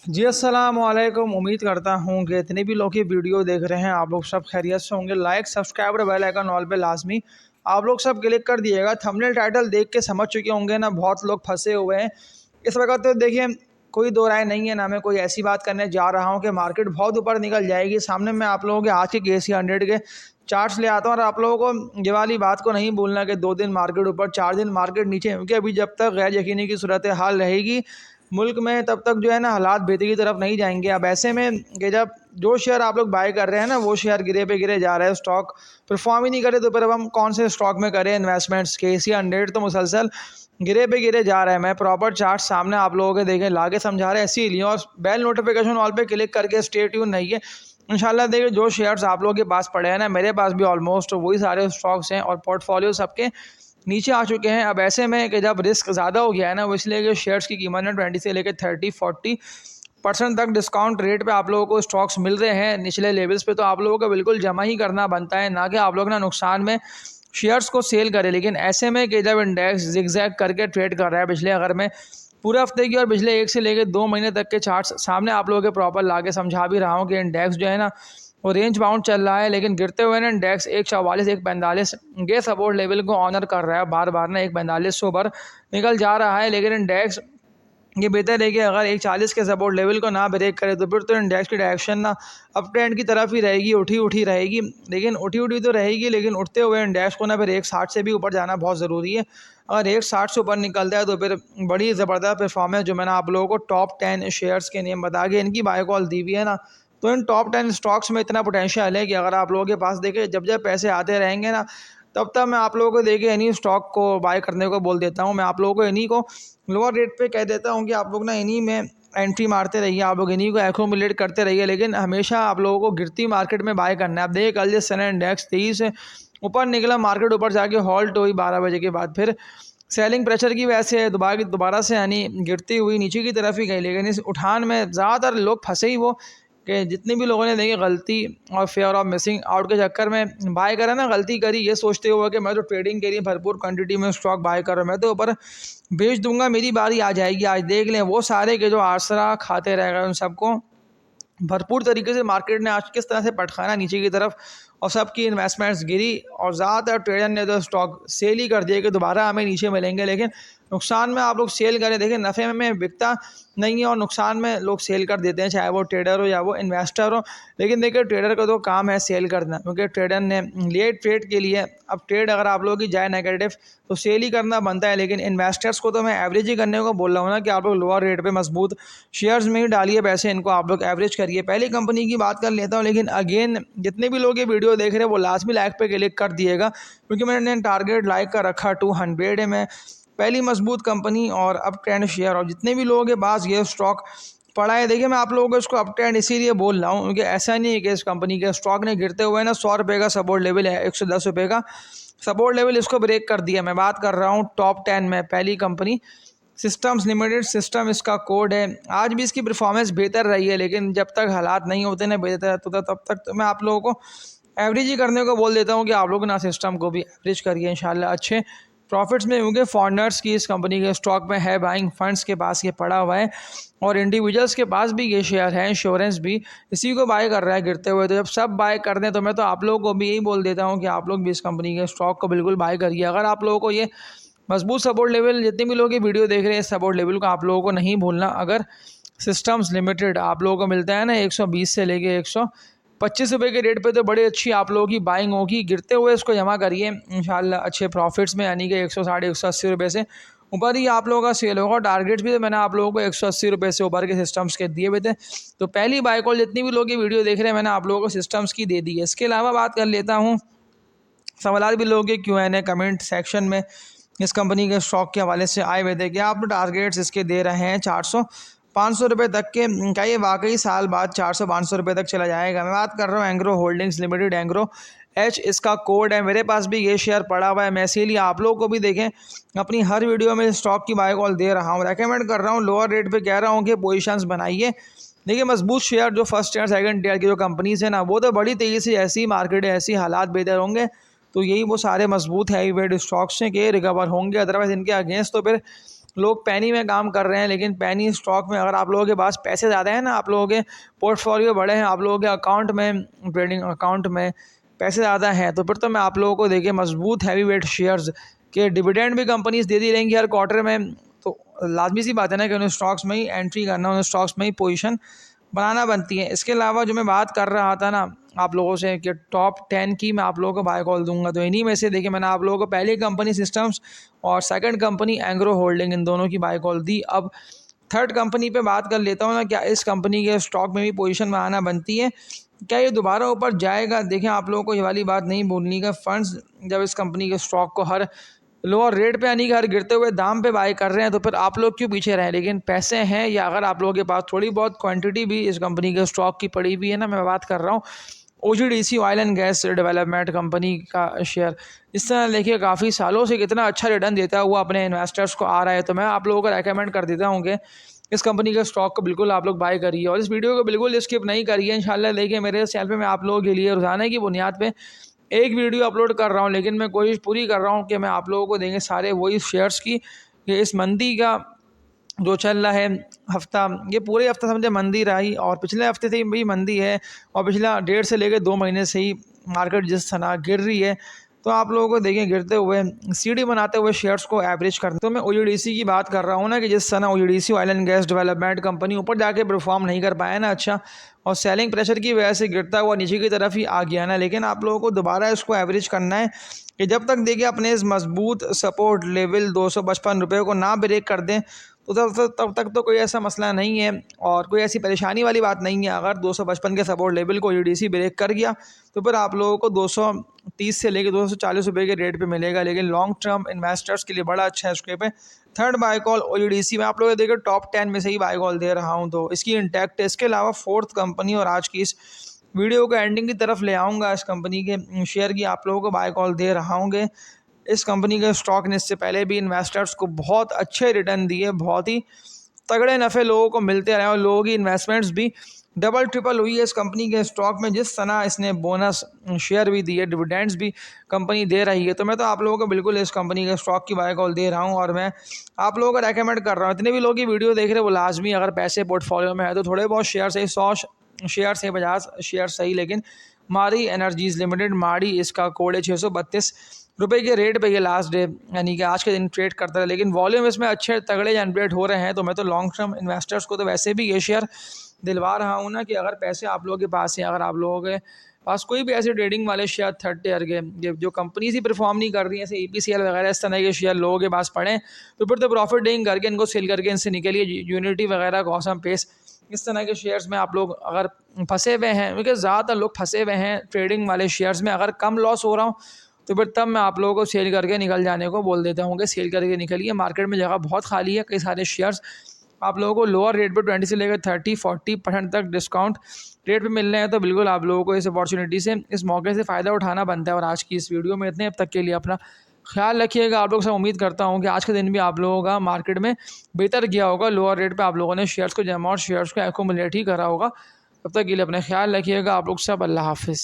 जी अस्सलाम वालेकुम। उम्मीद करता हूँ कि इतने भी लोग ये वीडियो देख रहे हैं आप लोग सब खैरियत से होंगे। लाइक सब्सक्राइब और बेल आइकन ऑल पे लाजमी आप लोग सब क्लिक कर दिएगा। थंबनेल टाइटल देख के समझ चुके होंगे ना, बहुत लोग फंसे हुए हैं इस वक्त। तो देखिए, कोई दो राय नहीं है ना, मैं कोई ऐसी बात करने जा रहा हूँ कि मार्केट बहुत ऊपर निकल जाएगी। सामने मैं आप लोगों के आज के KC 100 के चार्ट्स ले आता हूँ और आप लोगों को ये वाली बात को नहीं भूलना कि 2 दिन मार्केट ऊपर, 4 दिन मार्केट नीचे, क्योंकि अभी जब तक गैर यकीनी की सूरत हाल रहेगी मुल्क में तब तक जो है ना हालात बेहतरी की तरफ नहीं जाएंगे। अब ऐसे में कि जब जो शेयर आप लोग बाय कर रहे हैं ना वो शेयर गिरे पे गिरे जा रहे हैं, स्टॉक परफॉर्म ही नहीं करे, तो फिर अब हम कौन से स्टॉक में करें इन्वेस्टमेंट्स। KC 100 तो मुसलसल गिरे पे गिरे जा रहा है। मैं प्रॉपर चार्ट सामने आप लोगों के देखें लाके समझा रहे हैं, ऐसे ही लिए और बेल नोटिफिकेशन ऑल पे क्लिक करके स्टे ट्यून नहीं है। इंशाल्लाह देखिए, जो शेयर्स आप लोगों के पास पड़े हैं ना, मेरे पास भी ऑलमोस्ट वही सारे स्टॉक्स हैं और पोर्टफोलियो सबके नीचे आ चुके हैं। अब ऐसे में कि जब रिस्क ज़्यादा हो गया है ना, वो इसलिए कि शेयर्स की कीमत ने 20 से लेकर 30-40% तक डिस्काउंट रेट पे आप लोगों को स्टॉक्स मिल रहे हैं निचले लेवल्स पे, तो आप लोगों को बिल्कुल जमा ही करना बनता है, ना कि आप लोग ना नुकसान में शेयर्स को सेल करें। लेकिन ऐसे में कि जब इंडेक्स जिगजैग करके ट्रेड कर रहा है पिछले, अगर मैं पूरे हफ्ते की और पिछले 1 से लेकर 2 महीने तक के चार्ट्स सामने आप लोगों के प्रॉपर ला के समझा भी रहा हूँ कि इंडेक्स जो है ना वो रेंज बाउंड चल रहा है, लेकिन गिरते हुए ना इंडेक्स 144 145 के सपोर्ट लेवल को ऑनर कर रहा है। बार बार ना 145 से ऊपर निकल जा रहा है, लेकिन इंडेक्स ये बेहतर है कि अगर 140 के सपोर्ट लेवल को ना ब्रेक करे तो फिर तो इंडेक्स की डायरेक्शन ना अप ट्रेंड की तरफ ही रहेगी, उठी उठी रहेगी। लेकिन उठी उठी तो रहेगी, लेकिन उठते हुए इंडेक्स को ना फिर 160 से भी ऊपर जाना बहुत ज़रूरी है। अगर 160 से ऊपर निकलता है तो फिर बड़ी ज़बरदस्त परफॉर्मेंस, जो मैंने आप लोगों को टॉप 10 शेयर्स के नेम बता के इनकी बाय कॉल दी हुई है ना, तो इन टॉप 10 स्टॉक्स में इतना पोटेंशियल है कि अगर आप लोगों के पास देखें जब जब पैसे आते रहेंगे ना, तब तब मैं आप लोगों को देखे इन्हीं स्टॉक को बाय करने को बोल देता हूँ। मैं आप लोगों को इन्हीं को लोअर रेट पे कह देता हूँ कि आप लोग ना इन्हीं में एंट्री मारते रहिए, आप लोग इन्हीं को एक्यूमुलेट करते रहिए, लेकिन हमेशा आप लोगों को गिरती मार्केट में बाय करना है। आप देखिए, कल जिस समय इंडेक्स 23 से ऊपर निकला, मार्केट ऊपर जाके हॉल्ट हुई 12 बजे के बाद, फिर सेलिंग प्रेशर की वजह से दोबारा से यानी गिरती हुई नीचे की तरफ ही गई। लेकिन इस उठान में ज़्यादातर लोग फंसे ही वो कि जितने भी लोगों ने देखी गलती और फेयर ऑफ मिसिंग आउट के चक्कर में बाय करा ना, गलती करी ये सोचते हुए कि मैं तो ट्रेडिंग के लिए भरपूर क्वांटिटी में स्टॉक बाय कर रहा हूँ, मैं तो ऊपर बेच दूंगा, मेरी बारी आ जाएगी। आज देख लें वो सारे के जो आसरा खाते रह गए, उन सबको भरपूर तरीके से मार्केट ने आज किस तरह से पटखाना नीचे की तरफ और सबकी इन्वेस्टमेंट्स गिरी, और ज़्यादातर ट्रेडर ने तो स्टॉक सेल ही कर दिए कि दोबारा हमें नीचे मिलेंगे। लेकिन नुकसान में आप लोग सेल करें, देखिए नफ़े में बिकता नहीं है और नुकसान में लोग सेल कर देते हैं, चाहे वो ट्रेडर हो या वो इन्वेस्टर हो। लेकिन देखिए, ट्रेडर का तो काम है सेल करना, क्योंकि ट्रेडर ने लिए ट्रेड के लिए। अब ट्रेड अगर आप लोगों की जाए नेगेटिव तो सेल ही करना बनता है, लेकिन इन्वेस्टर्स को तो मैं एवरेज ही करने को बोल रहा हूँ ना कि आप लोग लोअर रेट पे मजबूत शेयर्स में ही डालिए पैसे, इनको आप लोग एवरेज करिए। पहली कंपनी की बात कर लेता हूँ, लेकिन अगेन जितने भी लोग ये वीडियो देख रहे हैं वो लाजमी लाइक पे क्लिक कर दिएगा, क्योंकि मैंने टारगेट लाइक का रखा 200 है। मैं पहली मजबूत कंपनी और अप ट्रेंड शेयर, और जितने भी लोगों के पास ये स्टॉक पड़ा है, देखिए मैं आप लोगों को इसको अप ट्रेंड इसीलिए बोल रहा हूँ क्योंकि ऐसा नहीं है कि इस कंपनी के स्टॉक ने गिरते हुए ना 100 रुपये का सपोर्ट लेवल है, 110 रुपये का सपोर्ट लेवल, इसको ब्रेक कर दिया। मैं बात कर रहा हूँ टॉप 10 में पहली कंपनी सिस्टम्स लिमिटेड, सिस्टम इसका कोड है। आज भी इसकी परफॉर्मेंस बेहतर रही है, लेकिन जब तक हालात नहीं होते ना बेहतर होता तब तक तो मैं आप लोगों को एवरेज ही करने को बोल देता हूँ कि आप लोग ना सिस्टम को भी एवरेज करिए, इंशाल्लाह अच्छे प्रॉफिट्स में होंगे। फॉरनर्स की इस कंपनी के स्टॉक में है, बाइंग फंड्स के पास ये पड़ा हुआ है और इंडिविजुअल्स के पास भी ये शेयर है, इंश्योरेंस भी इसी को बाय कर रहा है गिरते हुए। तो जब सब बाय कर दें तो मैं तो आप लोगों को भी यही बोल देता हूँ कि आप लोग भी इस कंपनी के स्टॉक को बिल्कुल बाय करिए। अगर आप लोगों को ये मजबूत सपोर्ट लेवल, जितने भी लोग ये वीडियो देख रहे हैं, सपोर्ट लेवल को आप लोगों को नहीं भूलना। अगर सिस्टम्स लिमिटेड आप लोगों को मिलता है ना 120 से लेके 125 रुपये के रेट पे, तो बड़ी अच्छी आप लोगों की बाइंग होगी। गिरते हुए इसको जमा करिए इंशाल्लाह अच्छे प्रॉफिट्स में, यानी कि 160 180 रुपये से ऊपर ही आप लोगों का सेल होगा। टारगेट्स भी तो मैंने आप लोगों को 180 रुपये से ऊपर के सिस्टम्स के दिए हुए थे। तो पहली बाय कॉल जितनी भी लोग ये वीडियो देख रहे हैं मैंने आप लोगों को सिस्टम्स की दे दी है। इसके अलावा बात कर लेता हूँ, सवाल भी लोगों के Q&A कमेंट सेक्शन में इस कंपनी के स्टॉक के हवाले से आए हुए थे कि आप टारगेट्स इसके दे रहे हैं 400-500 रुपये तक के, क्या ये वाकई साल बाद 400-500 रुपये तक चला जाएगा? मैं बात कर रहा हूँ Engro holdings limited, Engro H इसका कोड है। मेरे पास भी ये शेयर पड़ा हुआ है, मैं इसीलिए आप लोगों को भी देखें अपनी हर वीडियो में स्टॉक की बाय कॉल दे रहा हूँ, रेकमेंड कर रहा हूँ, लोअर रेट पे कह रहा हूँ कि पोजीशंस बनाइए। देखिए मजबूत शेयर जो फर्स्ट ईयर सेकंड ईयर की जो कंपनीज है ना, वो तो बड़ी तेज़ी से, ऐसी मार्केट है ऐसी हालात बेहतर होंगे तो यही वो सारे मजबूत हैवी वेट स्टॉक्स हैं कि रिकवर होंगे, अदरवाइज इनके अगेंस्ट तो फिर लोग पेनी में काम कर रहे हैं, लेकिन पेनी स्टॉक में अगर आप लोगों के पास पैसे ज़्यादा हैं ना, आप लोगों के पोर्टफोलियो बड़े हैं, आप लोगों के अकाउंट में, ट्रेडिंग अकाउंट में पैसे ज़्यादा हैं, तो फिर तो मैं आप लोगों को देखिए मजबूत हैवी वेट शेयर्स के डिविडेंड भी कंपनीज दे दी रहेंगी हर क्वार्टर में। तो लाजमी सी बात है ना कि उन्हें स्टॉक्स में ही एंट्री करना, उन्हें स्टॉक्स में ही पोजीशन बनाना बनती है। इसके अलावा जो मैं बात कर रहा था ना आप लोगों से कि टॉप 10 की मैं आप लोगों को बाय कॉल दूंगा, तो इन्हीं में से देखिए मैंने आप लोगों को पहली कंपनी सिस्टम्स और सेकंड कंपनी एंग्रो होल्डिंग, इन दोनों की बाय कॉल दी। अब थर्ड कंपनी पे बात कर लेता हूँ ना, क्या इस कंपनी के स्टॉक में भी पोजीशन बनाना बनती है, क्या ये दोबारा ऊपर जाएगा। देखिए आप लोगों को ये वाली बात नहीं बोलनी का, फंड्स जब इस कंपनी के स्टॉक को हर लोअर रेट पे यानी कि हर गिरते हुए दाम पे बाय कर रहे हैं, तो फिर आप लोग क्यों पीछे रहें। लेकिन पैसे हैं, या अगर आप लोगों के पास थोड़ी बहुत क्वांटिटी भी इस कंपनी के स्टॉक की पड़ी हुई है ना, मैं बात कर रहा हूँ OGDC oil and gas development company का शेयर, इस तरह देखिए काफ़ी सालों से कितना अच्छा रिटर्न देता हुआ अपने इन्वेस्टर्स को आ रहा है, तो मैं आप लोगों को रेकमेंड कर देता हूँ कि इस कंपनी के स्टॉक को बिल्कुल आप लोग बाय करिए और इस वीडियो को बिल्कुल स्किप नहीं करिए। इंशाल्लाह देखिए मेरे चैनल पे मैं आप लोगों के लिए रोजाना की बुनियाद पे एक वीडियो अपलोड कर रहा हूँ, लेकिन मैं कोशिश पूरी कर रहा हूँ कि मैं आप लोगों को देंगे सारे वही शेयर्स की कि इस मंदी का जो चल रहा है हफ्ता, ये पूरे हफ्ता समझे मंदी रही और पिछले हफ्ते से भी मंदी है और पिछला 1.5 से लेकर 2 महीने से ही मार्केट जिस तरह गिर रही है, तो आप लोगों को देखें गिरते हुए सीढ़ी बनाते हुए शेयर्स को एवरेज करते। तो मैं OGDC की बात कर रहा हूँ ना कि जिस तरह OGDC oil and gas development company ऊपर जाके परफॉर्म नहीं कर पाया ना अच्छा, और सेलिंग प्रेशर की वजह से गिरता हुआ नीचे की तरफ ही आ गया ना, लेकिन आप लोगों को दोबारा इसको एवरेज करना है कि जब तक देखिए अपने इस मजबूत सपोर्ट लेवल 255 रुपये को ना ब्रेक कर दें, तो तब तक तो कोई ऐसा मसला नहीं है और कोई ऐसी परेशानी वाली बात नहीं है। अगर 255 के सपोर्ट लेवल को OGDC ब्रेक कर गया तो फिर आप लोगों को 230 से लेकर 240 रुपये के रेट पे मिलेगा, लेकिन लॉन्ग टर्म इन्वेस्टर्स के लिए बड़ा अच्छा है इसके पे। थर्ड बाय कॉल OGDC में आप लोग देखिए टॉप 10 में से ही बाय कॉल दे रहा हूँ, तो इसकी इंटैक्ट है। इसके अलावा फोर्थ कंपनी, और आज की इस वीडियो को एंडिंग की तरफ ले आऊँगा, इस कंपनी के शेयर की आप लोगों को बाय कॉल दे रहा हूँ। इस कंपनी के स्टॉक ने इससे पहले भी इन्वेस्टर्स को बहुत अच्छे रिटर्न दिए, बहुत ही तगड़े नफ़े लोगों को मिलते रहे और लोगों की इन्वेस्टमेंट्स भी डबल ट्रिपल हुई है इस कंपनी के स्टॉक में। जिस तरह इसने बोनस शेयर भी दिए, डिविडेंड्स भी कंपनी दे रही है, तो मैं तो आप लोगों को बिल्कुल इस कंपनी के स्टॉक की बाय कॉल दे रहा हूं और मैं आप लोगों को रेकमेंड कर रहा हूं। इतने भी लोग ये वीडियो देख रहे हैं वो लाजमी अगर पैसे पोर्टफोलियो में है तो थोड़े बहुत शेयर से 100 शेयर से 50 शेयर सही, लेकिन मारी एनर्जीज लिमिटेड माड़ी, इसका कोड है 632 रुपये के रेट पे ये लास्ट डे यानी कि आज के दिन ट्रेड करता है, लेकिन वॉल्यूम इसमें अच्छे तगड़े जनरेट हो रहे हैं। तो मैं तो लॉन्ग टर्म इन्वेस्टर्स को तो वैसे भी ये शेयर दिलवा रहा हूँ ना कि अगर पैसे आप लोगों के पास है, अगर आप लोगों के पास कोई भी ऐसे ट्रेडिंग वाले शेयर थर्ड टियर के जो कंपनीज ही परफॉर्म नहीं कर रही हैं, जैसे EPCL वगैरह इस तरह के शेयर लोगों के पास पड़े, तो फिर तो प्रॉफिट टेकिंग करके इनको सेल करके इनसे निकलिए। यूनिटी वगैरह, कॉसम पेस, इस तरह के शेयर्स में आप लोग अगर फंसे हुए हैं, क्योंकि ज़्यादातर लोग फंसे हुए हैं ट्रेडिंग वाले शेयर्स में, अगर कम लॉस हो रहा हूँ तो फिर तब मैं आप लोगों को सेल करके निकल जाने को बोल देता हूँ कि सेल करके निकलिए, मार्केट में जगह बहुत खाली है। कई सारे शेयर्स आप लोगों को लोअर रेट पे 20 से लेकर 30-40% तक डिस्काउंट रेट पे मिल रहे हैं, तो बिल्कुल आप लोगों को इस अपॉर्चुनिटी से, इस मौके से फ़ायदा उठाना बनता है। और आज की इस वीडियो में इतने, अब तक के लिए अपना ख्याल रखिएगा। आप लोग से उम्मीद करता हूँ कि आज के दिन भी आप लोगों का मार्केट में बेहतर गया होगा, लोअर रेट पे आप लोगों ने शेयर्स को जमा और शेयर्स को एक्यूमुलेट ही करा होगा। तब तक के लिए अपना ख्याल रखिएगा। आप लोग सब अल्लाह हाफिज़।